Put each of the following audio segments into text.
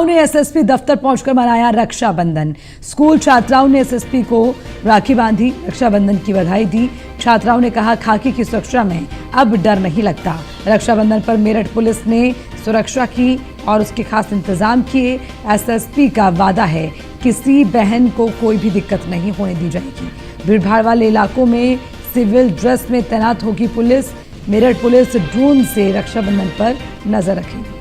ने एसएसपी दफ्तर पहुंचकर मनाया रक्षाबंधन। स्कूल छात्राओं ने एसएसपी को राखी बांधी, रक्षाबंधन की बधाई दी। छात्राओं ने कहा, खाकी की सुरक्षा में अब डर नहीं लगता। रक्षाबंधन पर मेरठ पुलिस ने सुरक्षा की और उसके खास इंतजाम किए। एसएसपी का वादा है, किसी बहन को कोई भी दिक्कत नहीं होने दी जाएगी। भीड़भाड़ वाले इलाकों में सिविल ड्रेस में तैनात होगी पुलिस। मेरठ पुलिस ड्रोन से रक्षाबंधन पर नजर रखेगी।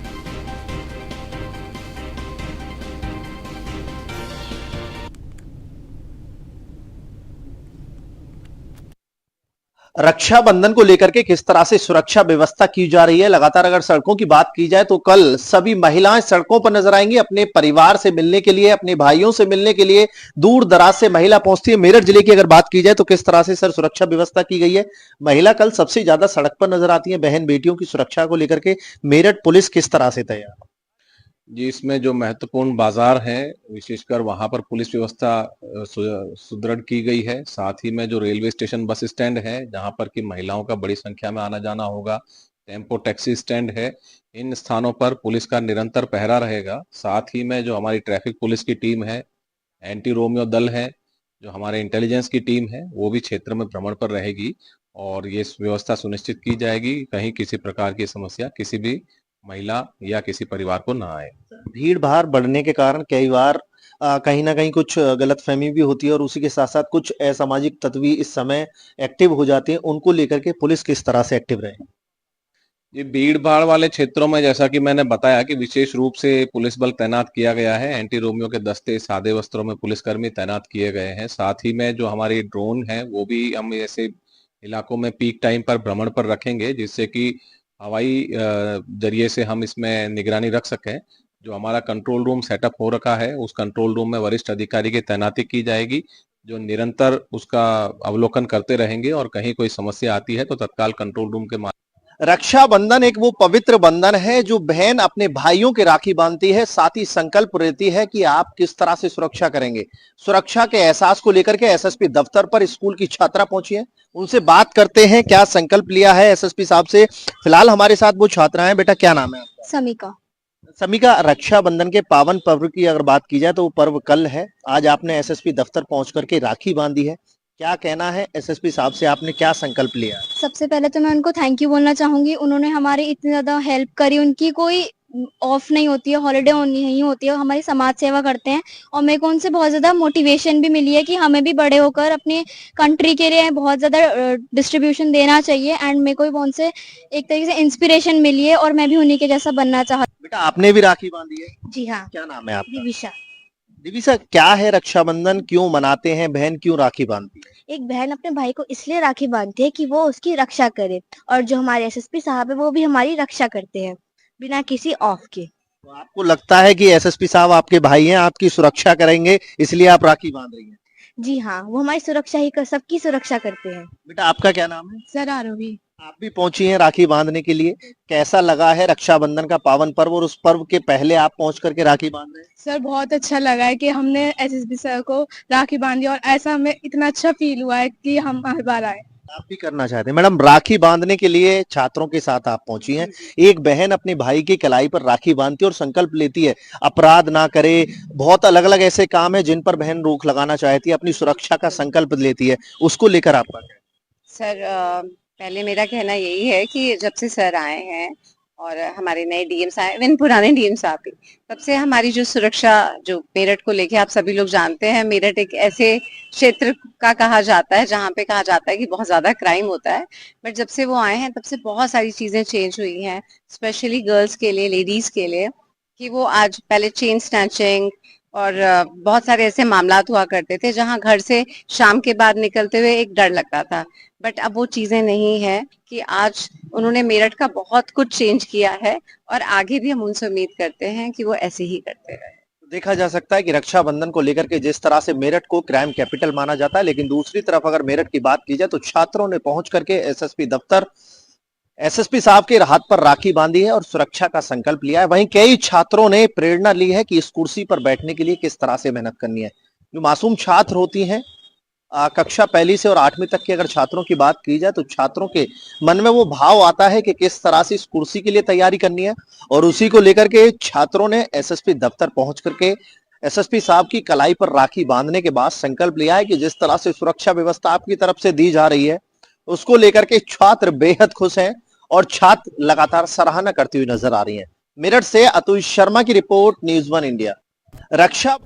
रक्षाबंधन को लेकर के किस तरह से सुरक्षा व्यवस्था की जा रही है। लगातार अगर सड़कों की बात की जाए तो कल सभी महिलाएं सड़कों पर नजर आएंगी अपने परिवार से मिलने के लिए, अपने भाइयों से मिलने के लिए। दूर दराज से महिला पहुंचती है। मेरठ जिले की अगर बात की जाए तो किस तरह से सर सुरक्षा व्यवस्था की गई है। महिला कल सबसे ज्यादा सड़क पर नजर आती है। बहन बेटियों की सुरक्षा को लेकर के मेरठ पुलिस किस तरह से तैयार? जी, इसमें जो महत्वपूर्ण बाजार हैं, विशेषकर वहां पर पुलिस व्यवस्था सुदृढ़ की गई है। साथ ही में जो रेलवे स्टेशन बस स्टैंड है, जहां पर की महिलाओं का बड़ी संख्या में आना जाना होगा, टेम्पो टैक्सी स्टैंड है, इन स्थानों पर पुलिस का निरंतर पहरा रहेगा। साथ ही में जो हमारी ट्रैफिक पुलिस की टीम है, एंटी रोमियो दल है, जो हमारे इंटेलिजेंस की टीम है, वो भी क्षेत्र में भ्रमण पर रहेगी और ये व्यवस्था सुनिश्चित की जाएगी कहीं किसी प्रकार की समस्या किसी भी महिला या किसी परिवार को ना आए। भीड़ भाड़ बढ़ने के कारण कई बार कहीं ना कहीं कुछ गलतफहमी भी होती है और उसी के साथ साथ कुछ असामाजिक तत्व इस समय एक्टिव हो जाते हैं। उनको लेकर के पुलिस किस तरह से एक्टिव रहे? ये भीड़ भाड़ वाले क्षेत्रों में जैसा कि मैंने बताया कि विशेष रूप से पुलिस बल तैनात किया गया है। एंटी रोमियो के दस्ते, सादे वस्त्रों में पुलिसकर्मी तैनात किए गए हैं। साथ ही में जो हमारी ड्रोन है वो भी हम ऐसे इलाकों में पीक टाइम पर भ्रमण पर रखेंगे, जिससे कि हवाई जरिए से हम इसमें निगरानी रख सकें। जो हमारा कंट्रोल रूम सेटअप हो रखा है, उस कंट्रोल रूम में वरिष्ठ अधिकारी की तैनाती की जाएगी, जो निरंतर उसका अवलोकन करते रहेंगे और कहीं कोई समस्या आती है तो तत्काल कंट्रोल रूम के रक्षाबंधन एक वो पवित्र बंधन है जो बहन अपने भाइयों के राखी बांधती है। साथ ही संकल्प रहती है कि आप किस तरह से सुरक्षा करेंगे। सुरक्षा के एहसास को लेकर के एसएसपी दफ्तर पर स्कूल की छात्रा पहुंची है। उनसे बात करते हैं, क्या संकल्प लिया है एसएसपी साहब से। फिलहाल हमारे साथ वो छात्रा है। बेटा क्या नाम है आपका? समीका। समीका, रक्षाबंधन के पावन पर्व की अगर बात की जाए तो वो पर्व कल है। आज आपने एसएसपी दफ्तर पहुंच करके राखी बांधी है। क्या कहना है एसएसपी साहब से, आपने क्या संकल्प लिया? सबसे पहले तो मैं उनको थैंक यू बोलना चाहूंगी। उन्होंने हमारी इतनी ज्यादा हेल्प करी। उनकी कोई ऑफ नहीं होती है, हॉलीडे नहीं होती है, हमारी समाज सेवा करते हैं। और मेरे को उनसे बहुत ज्यादा मोटिवेशन भी मिली है कि हमें भी बड़े होकर अपने कंट्री के लिए बहुत ज्यादा डिस्ट्रीब्यूशन देना चाहिए। एंड मेरे को भी उनसे एक तरीके से इंस्पिरेशन मिली है और मैं भी उन्हीं के जैसा बनना चाहती हूँ। बेटा आपने भी राखी बांधी है? जी हाँ। क्या नाम है आपका? दिविशा। दिविशा, क्या है रक्षाबंधन, क्यों मनाते हैं, बहन क्यों राखी बांधती है? एक बहन अपने भाई को इसलिए राखी बांधती है कि वो उसकी रक्षा करे, और जो हमारे एसएसपी साहब है वो भी हमारी रक्षा करते हैं बिना किसी ऑफ के। तो आपको लगता है कि एसएसपी साहब आपके भाई हैं, आपकी सुरक्षा करेंगे, इसलिए आप राखी बांध रही हैं? जी हाँ, वो हमारी सुरक्षा ही कर, सबकी सुरक्षा करते हैं। बेटा आपका क्या नाम है? सर आरोही। आप भी पहुंची हैं राखी बांधने के लिए। कैसा लगा है रक्षाबंधन का पावन पर्व और उस पर्व के पहले आप पहुंच करके राखी बांध रहे हैं? सर बहुत अच्छा लगा है कि हमने एसएसबी सर को राखी बांधी और ऐसा हमें इतना अच्छा फील हुआ है कि हम हर बार आए। आप भी करना चाहते हैं? मैडम, राखी बांधने के लिए छात्रों के साथ आप पहुंची हैं। एक बहन अपने भाई की कलाई पर राखी बांधती है और संकल्प लेती है अपराध ना करे। बहुत अलग अलग ऐसे काम है जिन पर बहन रोक लगाना चाहती है, अपनी सुरक्षा का संकल्प लेती है। उसको लेकर आपका क्या? सर पहले मेरा कहना यही है कि जब से सर आए हैं और हमारे नए डीएम्स आए, इवन पुराने डीएम्स आप भी, तब से हमारी जो सुरक्षा जो मेरठ को लेके, आप सभी लोग जानते हैं मेरठ एक ऐसे क्षेत्र का कहा जाता है जहाँ पे कहा जाता है कि बहुत ज्यादा क्राइम होता है। बट जब से वो आए हैं तब से बहुत सारी चीजें चेंज हुई हैं, स्पेशली गर्ल्स के लिए, लेडीज के लिए, कि वो आज पहले चेन स्नैचिंग और बहुत सारे ऐसे मामला हुआ करते थे जहां घर से शाम के बाद निकलते हुए एक डर लगता था। बट अब वो चीजें नहीं है कि आज उन्होंने मेरठ का बहुत कुछ चेंज किया है और आगे भी हम उनसे उम्मीद करते हैं कि वो ऐसे ही करते रहे। देखा जा सकता है कि रक्षाबंधन को लेकर के जिस तरह से मेरठ को क्राइम कैपिटल माना जाता है, लेकिन दूसरी तरफ अगर मेरठ की बात की जाए तो छात्रों ने पहुंच करके एसएसपी दफ्तर एसएसपी साहब के हाथ पर राखी बांधी है और सुरक्षा का संकल्प लिया है। वहीं कई छात्रों ने प्रेरणा ली है कि इस कुर्सी पर बैठने के लिए किस तरह से मेहनत करनी है। जो मासूम छात्र होती हैं कक्षा पहली से और 8वीं तक के अगर छात्रों की बात की जाए तो छात्रों के मन में वो भाव आता है कि किस तरह से इस कुर्सी के लिए तैयारी करनी है, और उसी को लेकर के छात्रों ने एसएसपी दफ्तर पहुंच करके एसएसपी साहब की कलाई पर राखी बांधने के बाद संकल्प लिया है कि जिस तरह से सुरक्षा व्यवस्था आपकी तरफ से दी जा रही है उसको लेकर के छात्र बेहद खुश हैं और छात्र लगातार सराहना करती हुई नजर आ रही हैं। मेरठ से अतुल शर्मा की रिपोर्ट, न्यूज़ 1 इंडिया। रक्षा